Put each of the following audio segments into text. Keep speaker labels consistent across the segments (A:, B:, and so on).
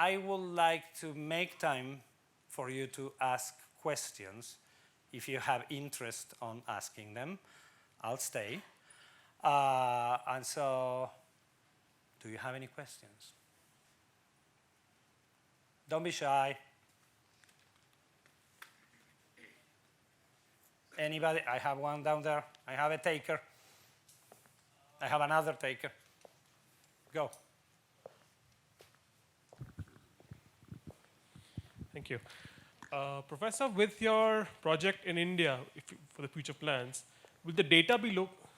A: I would like to make time for you to ask questions. If you have interest on asking them, I'll stay. And so, do you have any questions? Don't be shy. Anybody? I have one down there. I have a taker. I have another taker. Go.
B: Thank you. Professor, with your project in India for the future plans, will the data be local?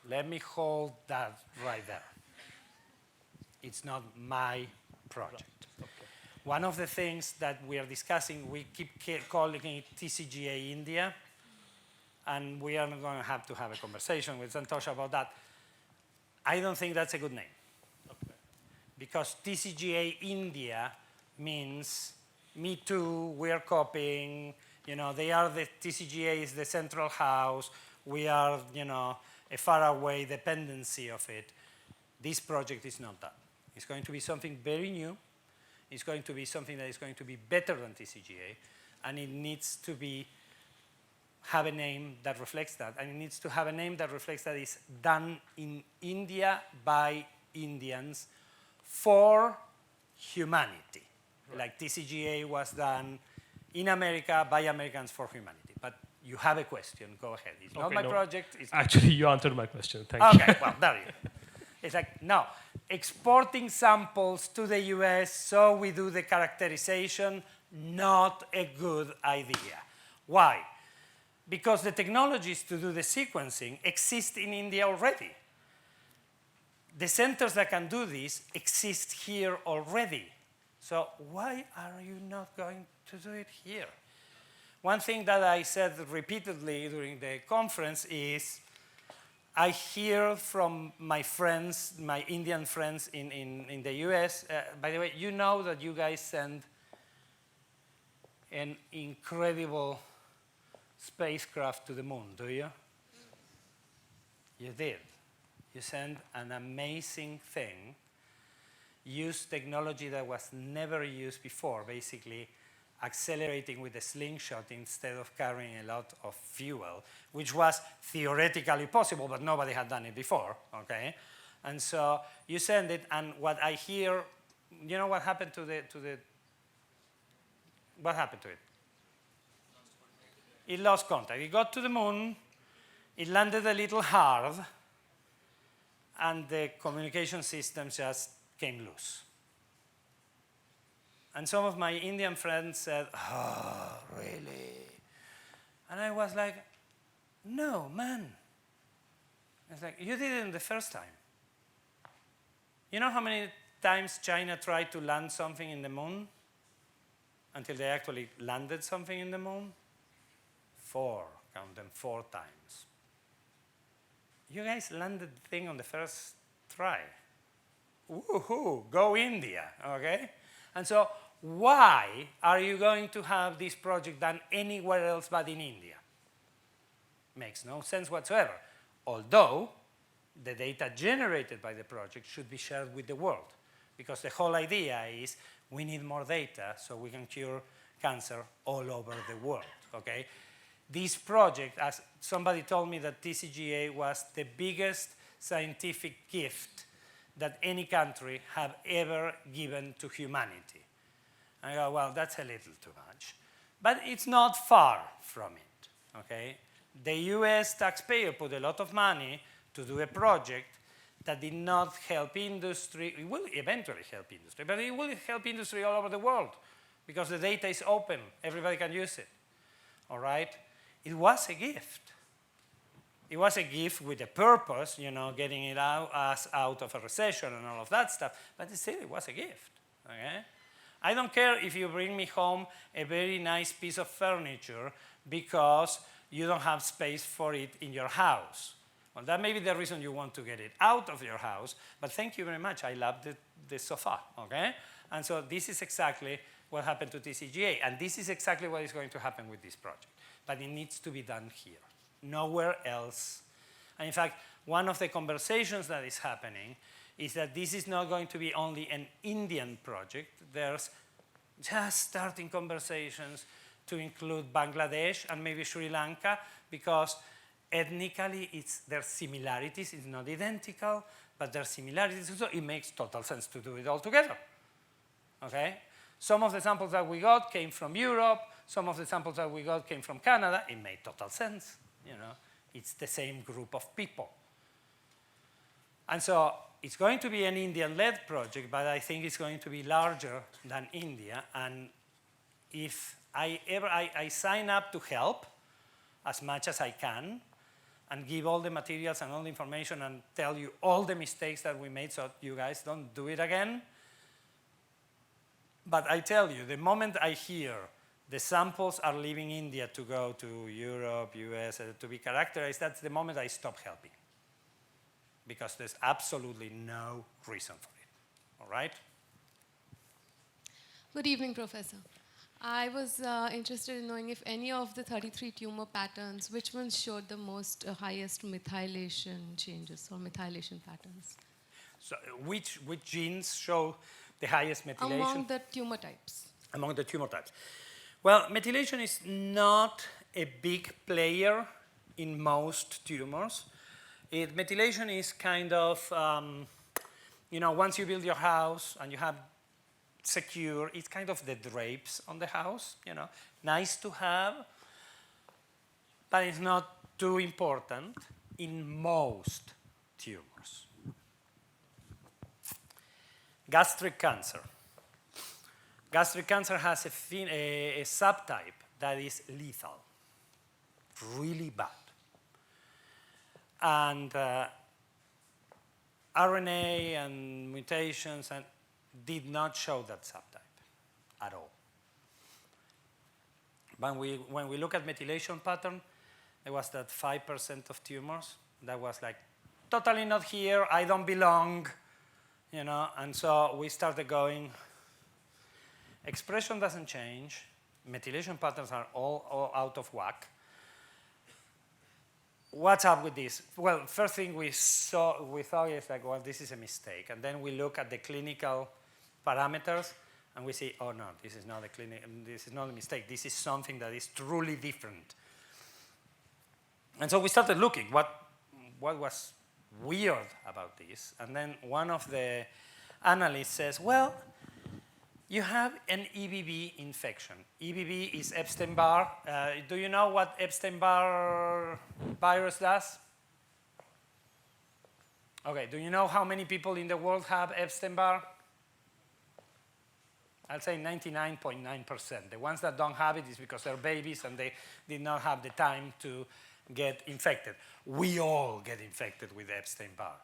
A: Let me hold that right there. It's not my project.
B: Okay.
A: One of the things that we are discussing, we keep calling it TCGA India, and we are going to have a conversation with Santosh about that. I don't think that's a good name.
B: Okay.
A: Because TCGA India means me too, we're copying, they are the TCGA is the central house, we are, a faraway dependency of it. This project is not that. It's going to be something very new. It's going to be something that is going to be better than TCGA, and it needs to have a name that reflects that, and it needs to have a name that reflects that it's done in India by Indians for humanity. Right. Like TCGA was done in America by Americans for humanity. But you have a question, go ahead. It's not my project.
B: Actually, you answered my question, thank you.
A: Okay, well, there you go. It's like, no, exporting samples to the US so we do the characterization, not a good idea. Why? Because the technologies to do the sequencing exist in India already. The centers that can do this exist here already. So why are you not going to do it here? One thing that I said repeatedly during the conference is I hear from my friends, my Indian friends in the US, by the way, you know that you guys send an incredible spacecraft to the moon, do you? You did. You sent an amazing thing, used technology that was never used before, basically accelerating with a slingshot instead of carrying a lot of fuel, which was theoretically possible, but nobody had done it before, okay? And so you send it, and what I hear, you know what happened to what happened to it? It lost contact. It got to the moon, it landed a little hard, and the communication system just came loose. And some of my Indian friends said, oh, really? And I was like, no, man. It's like, you did it the first time. You know how many times China tried to land something in the moon until they actually landed something in the moon? 4, count them, 4 times. You guys landed the thing on the first try. Woohoo, go India, okay? And so why are you going to have this project done anywhere else but in India? Makes no sense whatsoever. Although the data generated by the project should be shared with the world, because the whole idea is we need more data so we can cure cancer all over the world, okay? This project, as somebody told me that TCGA was the biggest scientific gift that any country have ever given to humanity. I go, well, that's a little too much. But it's not far from it, okay? The US taxpayer put a lot of money to do a project that did not help industry. It will eventually help industry, but it will help industry all over the world because the data is open. Everybody can use it, all right? It was a gift. It was a gift with a purpose, you know, getting it us out of a recession and all of that stuff, but still it was a gift, okay? I don't care if you bring me home a very nice piece of furniture because you don't have space for it in your house. Well, that may be the reason you want to get it out of your house, but thank you very much. I love the sofa, okay? And so this is exactly what happened to TCGA, and this is exactly what is going to happen with this project. But it needs to be done here, nowhere else. And in fact, one of the conversations that is happening is that this is not going to be only an Indian project. There's just starting conversations to include Bangladesh and maybe Sri Lanka, because ethnically there's similarities. It's not identical, but there's similarities, so it makes total sense to do it all together. Okay? Some of the samples that we got came from Europe. Some of the samples that we got came from Canada. It made total sense. You know, it's the same group of people. And so it's going to be an Indian-led project, but I think it's going to be larger than India. And if I sign up to help as much as I can and give all the materials and all the information and tell you all the mistakes that we made so you guys don't do it again. But I tell you, the moment I hear the samples are leaving India to go to Europe, US, to be characterized, that's the moment I stop helping. Because there's absolutely no reason for it. All right?
C: Good evening, Professor. I was interested in knowing if any of the 33 tumor patterns, which ones showed the most highest methylation changes or methylation patterns?
A: So which genes show the highest methylation?
C: Among the tumor types.
A: Among the tumor types. Well, methylation is not a big player in most tumors. Methylation is kind of, you know, once you build your house and you have secure, it's kind of the drapes on the house, you know. Nice to have, but it's not too important in most tumors. Gastric cancer. Gastric cancer has a subtype that is lethal, really bad. And RNA and mutations did not show that subtype at all. When we look at methylation pattern, there was that 5% of tumors that was like, totally not here, I don't belong, you know, and so we started going, expression doesn't change, methylation patterns are all out of whack. What's up with this? Well, first thing we thought is like, well, this is a mistake. And then we look at the clinical parameters and we say, oh no, this is not this is not a mistake. This is something that is truly different. And so we started looking what was weird about this. And then one of the analysts says, well, you have an EBV infection. EBV is Epstein-Barr. Do you know what Epstein-Barr virus does? Okay, do you know how many people in the world have Epstein-Barr? I'll say 99.9%. The ones that don't have it is because they're babies and they did not have the time to get infected. We all get infected with Epstein-Barr.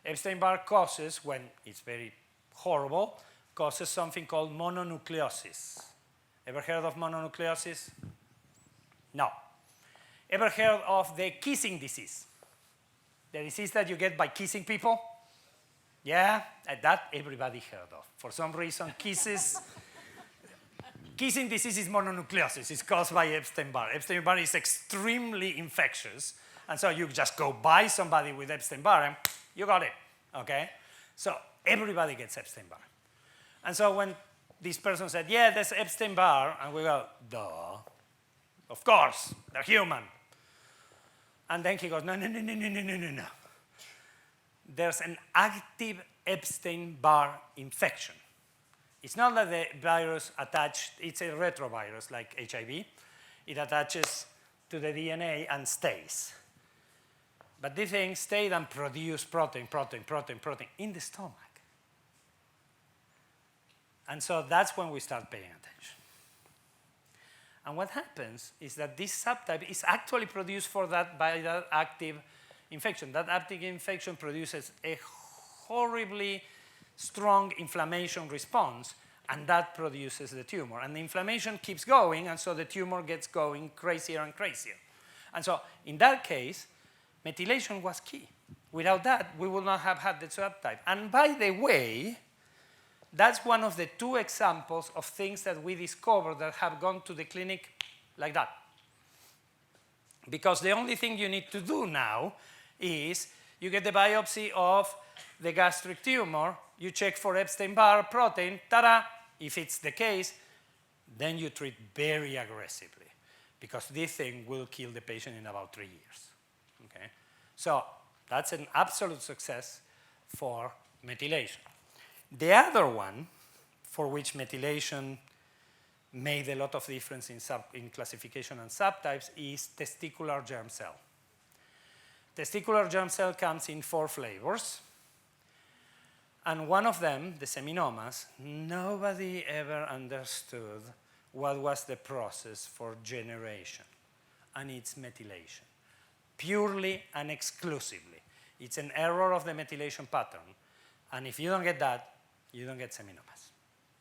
A: Epstein-Barr causes, when it's very horrible, causes something called mononucleosis. Ever heard of mononucleosis? No. Ever heard of the kissing disease? The disease that you get by kissing people? Yeah, that everybody heard of. For some reason, kissing disease is mononucleosis. It's caused by Epstein-Barr. Epstein-Barr is extremely infectious, and so you just go by somebody with Epstein-Barr and you got it, okay? So everybody gets Epstein-Barr. And so when this person said, yeah, there's Epstein-Barr, and we go, duh, of course, they're human. And then he goes, no. There's an active Epstein-Barr infection. It's not that the virus attached, it's a retrovirus like HIV. It attaches to the DNA and stays. But this thing stayed and produced protein in the stomach. And so that's when we start paying attention. And what happens is that this subtype is actually produced by that active infection. That active infection produces a horribly strong inflammation response, and that produces the tumor. And the inflammation keeps going, and so the tumor gets going crazier and crazier. And so in that case, methylation was key. Without that, we would not have had the subtype. And by the way, that's one of the two examples of things that we discovered that have gone to the clinic like that. Because the only thing you need to do now is You get the biopsy of the gastric tumor, you check for Epstein-Barr protein, ta-da! If it's the case, then you treat very aggressively because this thing will kill the patient in about 3 years, okay? So that's an absolute success for methylation. The other one, for which methylation made a lot of difference in classification and subtypes, is testicular germ cell. Testicular germ cell comes in 4 flavors. And one of them, the seminomas, nobody ever understood what was the process for generation. And it's methylation, purely and exclusively. It's an error of the methylation pattern. And if you don't get that, you don't get seminomas,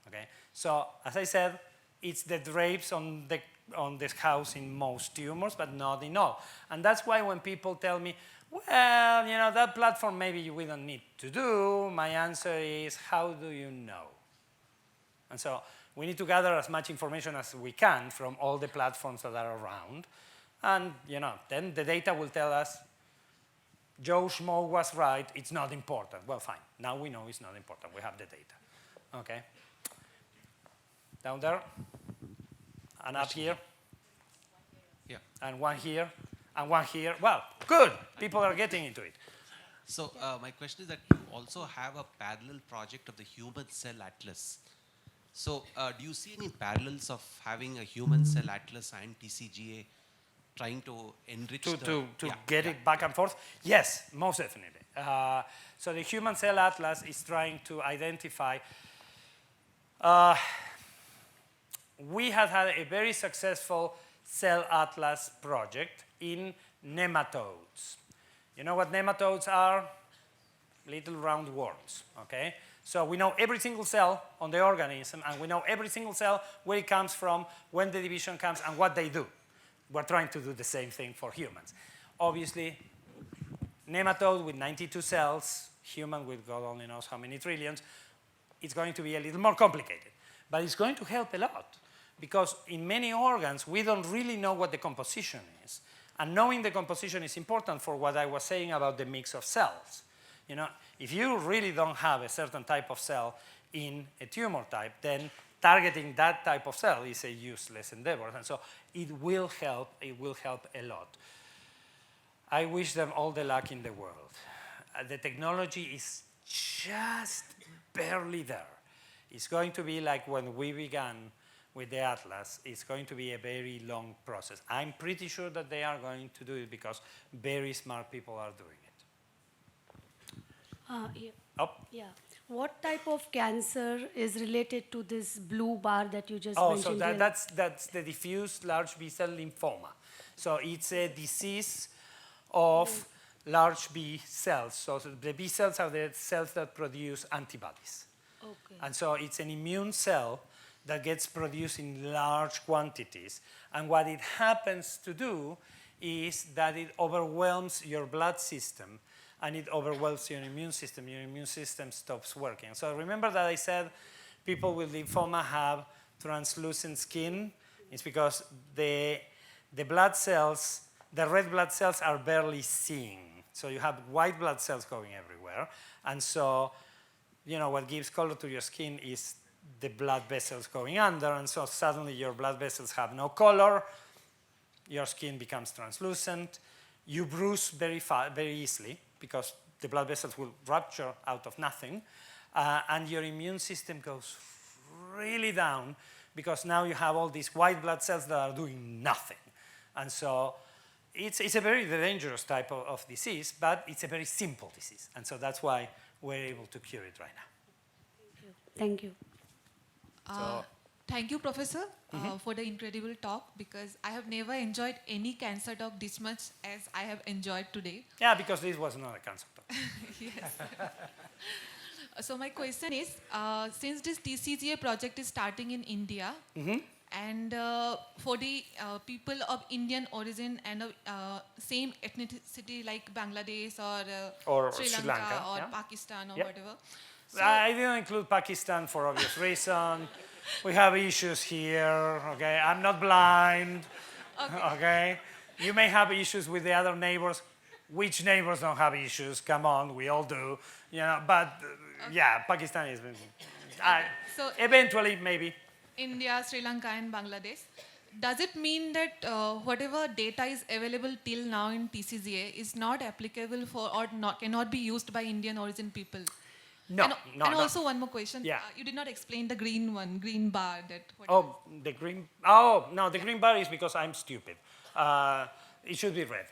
A: okay? So, as I said, it's the drapes on the house in most tumors, but not in all. And that's why when people tell me, well, you know, that platform maybe we don't need to do, my answer is, how do you know? And so we need to gather as much information as we can from all the platforms that are around. And, you know, then the data will tell us, Joe Schmo was right, it's not important. Well, fine, now we know it's not important, we have the data, okay? Down there, and up here,
D: yeah.
A: and one here, and one here. Well, good, people are getting into it.
D: So my question is that you also have a parallel project of the human cell atlas. So do you see any parallels of having a human cell atlas and TCGA trying to enrich
A: to get it back and forth? Yes, most definitely. So the human cell atlas is trying to identify. We have had a very successful cell atlas project in nematodes. You know what nematodes are? Little round worms, okay? So we know every single cell on the organism, and we know every single cell where it comes from, when the division comes, and what they do. We're trying to do the same thing for humans. Obviously, nematode with 92 cells, human with God only knows how many trillions, it's going to be a little more complicated. But it's going to help a lot, because in many organs, we don't really know what the composition is. And knowing the composition is important for what I was saying about the mix of cells. You know, if you really don't have a certain type of cell in a tumor type, then targeting that type of cell is a useless endeavor. And so it will help a lot. I wish them all the luck in the world. The technology is just barely there. It's going to be like when we began with the Atlas. It's going to be a very long process. I'm pretty sure that they are going to do it because very smart people are doing it.
E: Yeah.
A: Oh.
E: Yeah. What type of cancer is related to this blue bar that you just mentioned?
A: So that's the diffuse large B-cell lymphoma. So it's a disease of large B cells. So the B cells are the cells that produce antibodies.
E: Okay.
A: And so it's an immune cell that gets produced in large quantities. And what it happens to do is that it overwhelms your blood system and it overwhelms your immune system. Your immune system stops working. So remember that I said people with lymphoma have translucent skin? It's because the blood cells, the red blood cells are barely seen. So you have white blood cells going everywhere. And so, you know, what gives color to your skin is the blood vessels going under, and so suddenly your blood vessels have no color, your skin becomes translucent, you bruise very easily because the blood vessels will rupture out of nothing, and your immune system goes really down because now you have all these white blood cells that are doing nothing. And so it's a very dangerous type of disease, but it's a very simple disease, and so that's why we're able to cure it right now.
E: Thank you.
F: Thank you, Professor, for the incredible talk, because I have never enjoyed any cancer talk this much as I have enjoyed today.
A: Yeah, because this was not a cancer talk.
F: Yes. So my question is, since this TCGA project is starting in India, and for the people of Indian origin and same ethnicity like Bangladesh or Sri Lanka or Pakistan or whatever.
A: So I didn't include Pakistan for obvious reason. We have issues here, okay? I'm not blind, okay? You may have issues with the other neighbors. which neighbors don't have issues? Come on, we all do. You know, but yeah, Pakistan is.
F: So
A: Eventually, maybe.
F: India, Sri Lanka, and Bangladesh. Does it mean that whatever data is available till now in TCGA is not applicable for or cannot be used by Indian origin people?
A: No,
F: and,
A: no,
F: and
A: no.
F: also one more question.
A: Yeah.
F: You did not explain the green one, green bar. That.
A: Oh, the green. Oh, no, the green bar is because I'm stupid. It should be red.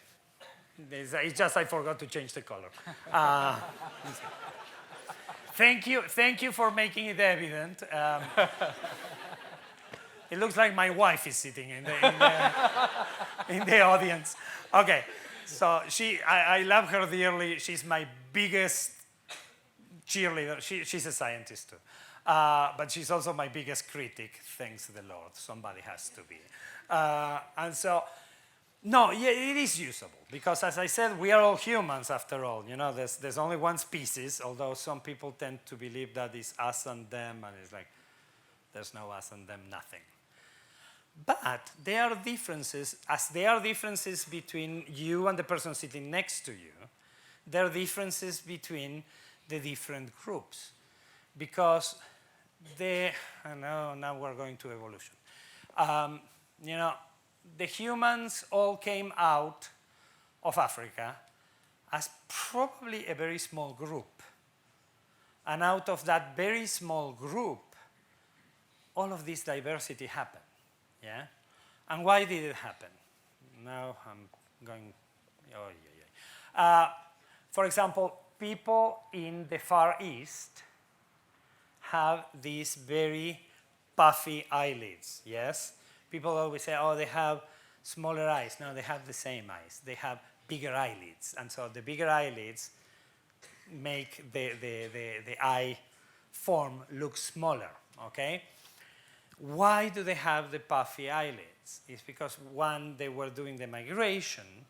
A: It's just I forgot to change the color. Thank you for making it evident. It looks like my wife is sitting in the audience. Okay, so I love her dearly. She's my biggest cheerleader. She's a scientist too. But she's also my biggest critic, thanks to the Lord. Somebody has to be. And so, no, yeah, it is usable. Because as I said, we are all humans after all. You know, there's only one species, although some people tend to believe that it's us and them, and it's like, there's no us and them, nothing. But there are differences, as there are differences between you and the person sitting next to you, there are differences between the different groups. Because I know now we're going to evolution. You know, the humans all came out of Africa as probably a very small group. And out of that very small group, all of this diversity happened. Yeah? And why did it happen? Now I'm going, oh, yeah. For example, people in the Far East have these very puffy eyelids, yes? People always say, oh, they have smaller eyes. No, they have the same eyes. They have bigger eyelids. And so the bigger eyelids make the eye form look smaller, okay? Why do they have the puffy eyelids? It's because when they were doing the migration,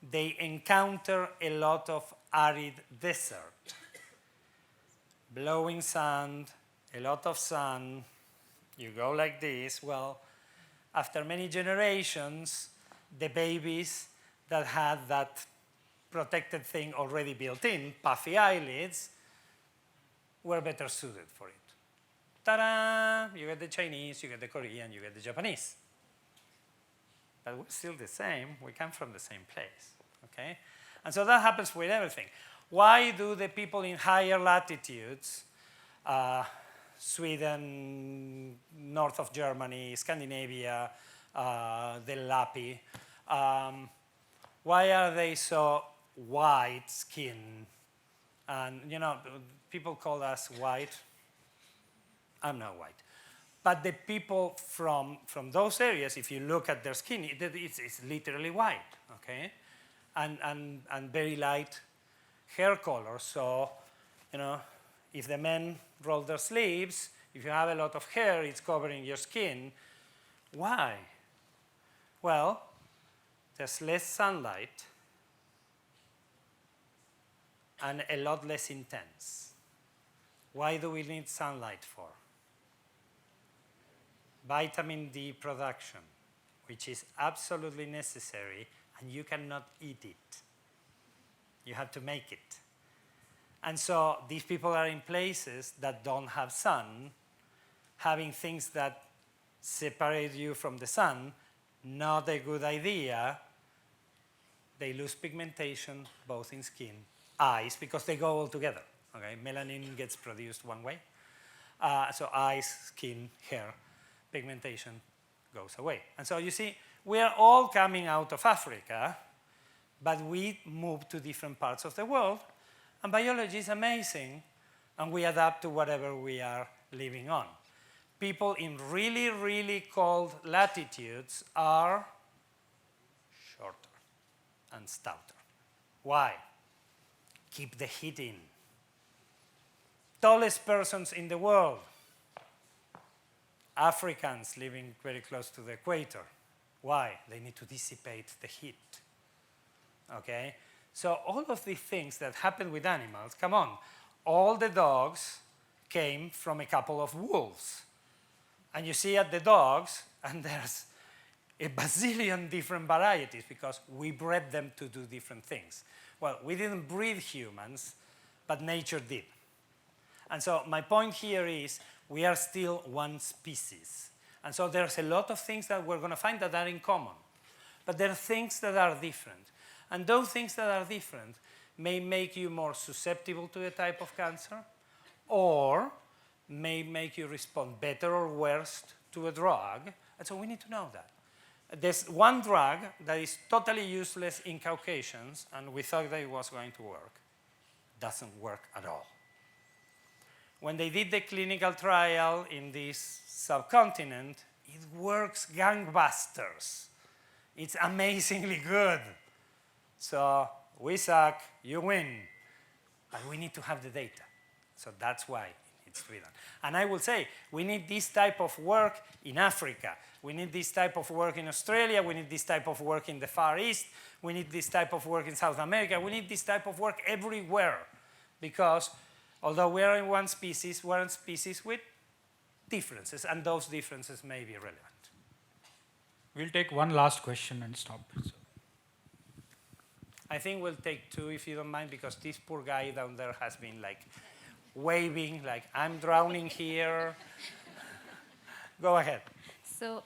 A: they encounter a lot of arid desert. Blowing sand, a lot of sun, you go like this. Well, after many generations, the babies that had that protected thing already built in, puffy eyelids, were better suited for it. Ta-da! You get the Chinese, you get the Korean, you get the Japanese. But we're still the same. We come from the same place, okay? And so that happens with everything. Why do the people in higher latitudes, Sweden, north of Germany, Scandinavia, the Lapi, why are they so white skinned? And, you know, people call us white. I'm not white. But the people from those areas, if you look at their skin, it's literally white, okay? And very light hair color. So, you know, if the men roll their sleeves, if you have a lot of hair, it's covering your skin. Why? Well, there's less sunlight and a lot less intense. Why do we need sunlight for? Vitamin D production, which is absolutely necessary, and you cannot eat it. You have to make it. And so these people are in places that don't have sun, having things that separate you from the sun, not a good idea. They lose pigmentation, both in skin, eyes, because they go all together. Okay? Melanin gets produced one way. So eyes, skin, hair, pigmentation goes away. And so you see, we are all coming out of Africa, but we move to different parts of the world, and biology is amazing, and we adapt to whatever we are living on. People in really, really cold latitudes are shorter and stouter. Why? Keep the heat in. Tallest persons in the world, Africans living very close to the equator. Why? They need to dissipate the heat. Okay? So all of these things that happen with animals, come on, all the dogs came from a couple of wolves. And you see at the dogs, and there's a bazillion different varieties because we bred them to do different things. Well, we didn't breed humans, but nature did. And so my point here is we are still one species. And so there's a lot of things that we're going to find that are in common. But there are things that are different. And those things that are different may make you more susceptible to a type of cancer, or may make you respond better or worse to a drug. And so we need to know that. There's one drug that is totally useless in Caucasians, and we thought that it was going to work. Doesn't work at all. When they did the clinical trial in this subcontinent, it works gangbusters. It's amazingly good. So we suck, you win. But we need to have the data. So that's why it's to be done. And I will say, we need this type of work in Africa. We need this type of work in Australia. We need this type of work in the Far East. We need this type of work in South America. We need this type of work everywhere. Because although we are in one species, we're in species with differences, and those differences may be relevant.
G: We'll take one last question and stop. So.
A: I think we'll take two, if you don't mind, because this poor guy down there has been like waving, like, I'm drowning here. Go ahead.
H: So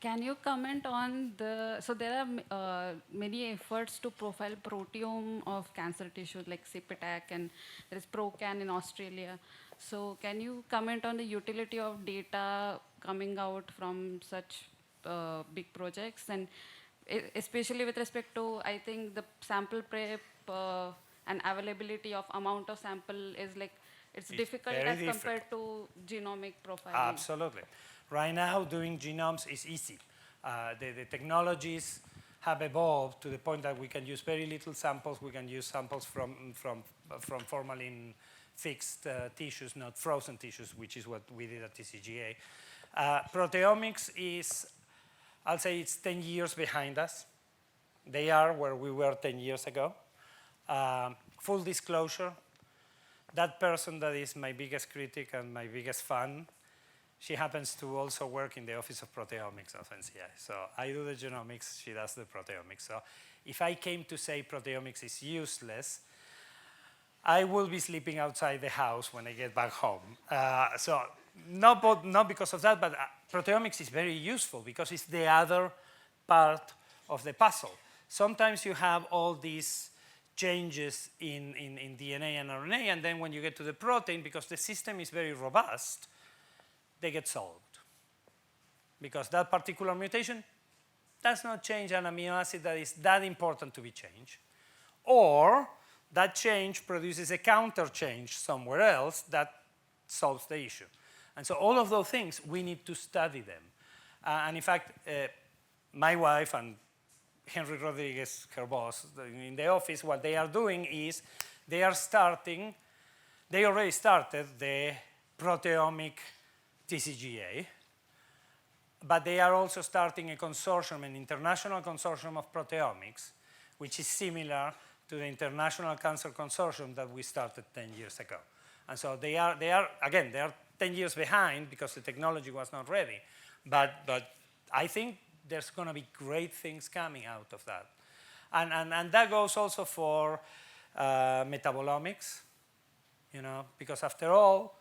H: can you comment on so there are many efforts to profile proteome of cancer tissues like CPTAC, and there is ProCan in Australia. So can you comment on the utility of data coming out from such big projects, and especially with respect to, I think, the sample prep and availability of amount of sample is like, it's difficult as compared to genomic profiling.
A: Absolutely. Right now, doing genomes is easy. The technologies have evolved to the point that we can use very little samples. We can use samples from formalin-fixed tissues, not frozen tissues, which is what we did at TCGA. Proteomics is, I'll say it's 10 years behind us. They are where we were 10 years ago. Full disclosure, that person that is my biggest critic and my biggest fan, she happens to also work in the Office of Proteomics of NCI. So I do the genomics, she does the proteomics. So if I came to say proteomics is useless, I will be sleeping outside the house when I get back home. So not because of that, but proteomics is very useful because it's the other part of the puzzle. Sometimes you have all these changes in DNA and RNA, and then when you get to the protein, because the system is very robust, they get solved. Because that particular mutation does not change an amino acid that is that important to be changed. Or that change produces a counter change somewhere else that solves the issue. And so all of those things, we need to study them. And in fact, my wife and Henry Rodriguez, her boss, in the office, what they are doing is they already started the proteomic TCGA, but they are also starting a consortium, an international consortium of proteomics, which is similar to the International Cancer Consortium that we started 10 years ago. And so they are 10 years behind because the technology was not ready. But I think there's going to be great things coming out of that. And that goes also for metabolomics, because after all,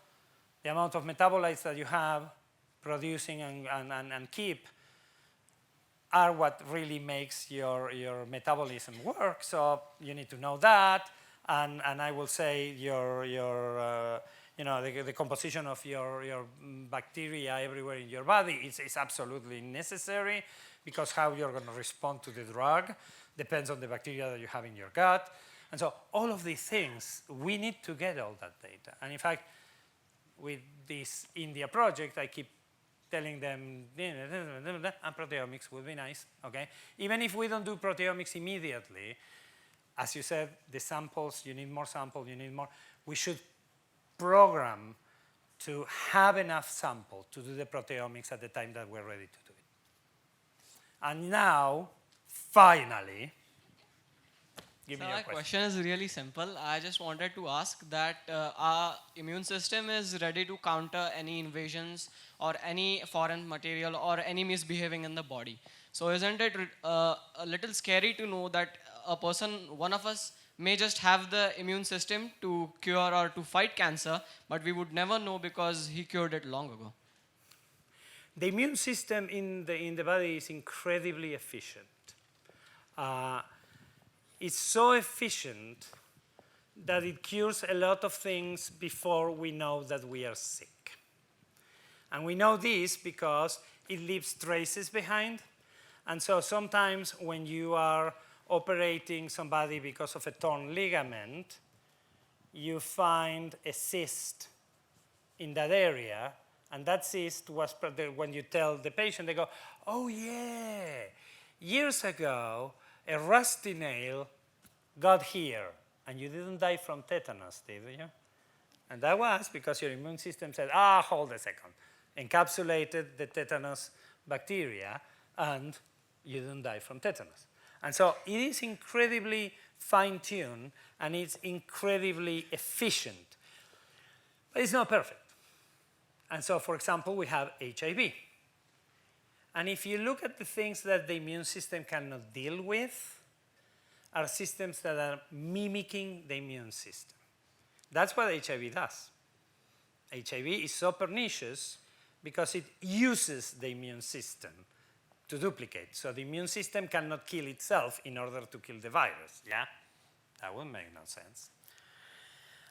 A: the amount of metabolites that you have producing and keep are what really makes your metabolism work. So you need to know that, and I will say the composition of your bacteria everywhere in your body is absolutely necessary, because how you're going to respond to the drug depends on the bacteria that you have in your gut. And so all of these things, we need to get all that data. And in fact, with this India project, I keep telling them, and proteomics would be nice, okay? Even if we don't do proteomics immediately, as you said, the samples, you need more samples, you need more. We should program to have enough sample to do the proteomics at the time that we're ready to do it. And now, finally, give me your question.
I: My question is really simple. I just wanted to ask that our immune system is ready to counter any invasions or any foreign material or any misbehaving in the body. So isn't it a little scary to know that a person, one of us, may just have the immune system to cure or to fight cancer, but we would never know because he cured it long ago?
A: The immune system in the body is incredibly efficient. It's so efficient that it cures a lot of things before we know that we are sick. And we know this because it leaves traces behind. And so sometimes when you are operating somebody because of a torn ligament, you find a cyst in that area, and that cyst was, when you tell the patient, they go, oh yeah, years ago, a rusty nail got here, and you didn't die from tetanus, did you? And that was because your immune system said, hold a second, encapsulated the tetanus bacteria, and you didn't die from tetanus. And so it is incredibly fine-tuned, and it's incredibly efficient. But it's not perfect. And so, for example, we have HIV. And if you look at the things that the immune system cannot deal with, are systems that are mimicking the immune system. That's what HIV does. HIV is so pernicious because it uses the immune system to duplicate. So the immune system cannot kill itself in order to kill the virus, yeah? That would make no sense.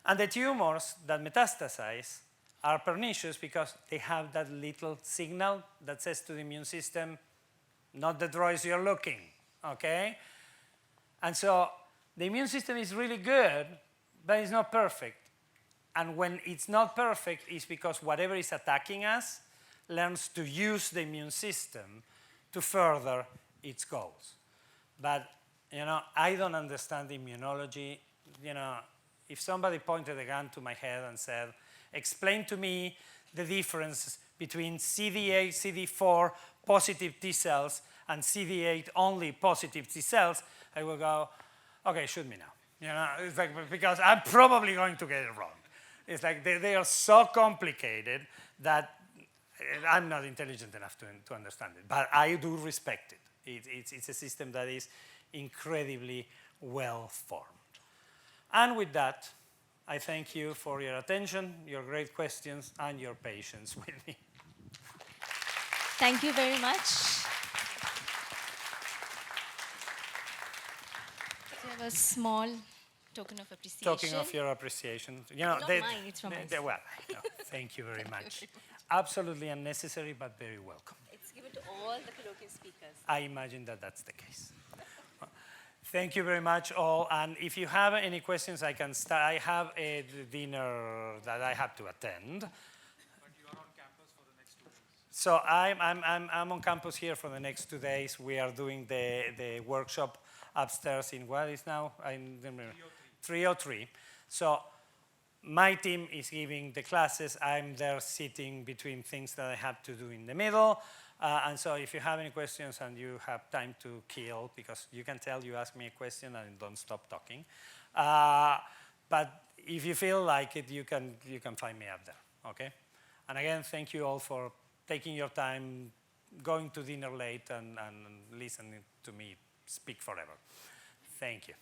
A: And the tumors that metastasize are pernicious because they have that little signal that says to the immune system, not the drugs you're looking, okay? And so the immune system is really good, but it's not perfect. And when it's not perfect, it's because whatever is attacking us learns to use the immune system to further its goals. But, you know, I don't understand immunology. You know, if somebody pointed a gun to my head and said, explain to me the difference between CD8, CD4 positive T cells and CD8 only positive T cells, I will go, okay, shoot me now. You know, it's like, because I'm probably going to get it wrong. It's like they are so complicated that I'm not intelligent enough to understand it. But I do respect it. It's a system that is incredibly well formed. And with that, I thank you for your attention, your great questions, and your patience with me.
J: Thank you very much. So I have a small token of appreciation.
A: Talking of your appreciation, you know,
J: Not mine, it's from myself.
A: well, no, thank you very much. Absolutely unnecessary, but very welcome.
J: It's given to all the colloquium speakers.
A: I imagine that that's the case. Thank you very much, all. And if you have any questions, I can start. I have a dinner that I have to attend. But you are on campus for the next 2 days. So I'm on campus here for the next 2 days. We are doing the workshop upstairs in what is now? 303. So my team is giving the classes. I'm there sitting between things that I have to do in the middle. And so if you have any questions and you have time to kill, because you can tell you ask me a question and don't stop talking. But if you feel like it, you can find me up there, okay? And again, thank you all for taking your time, going to dinner late and listening to me speak forever. Thank you.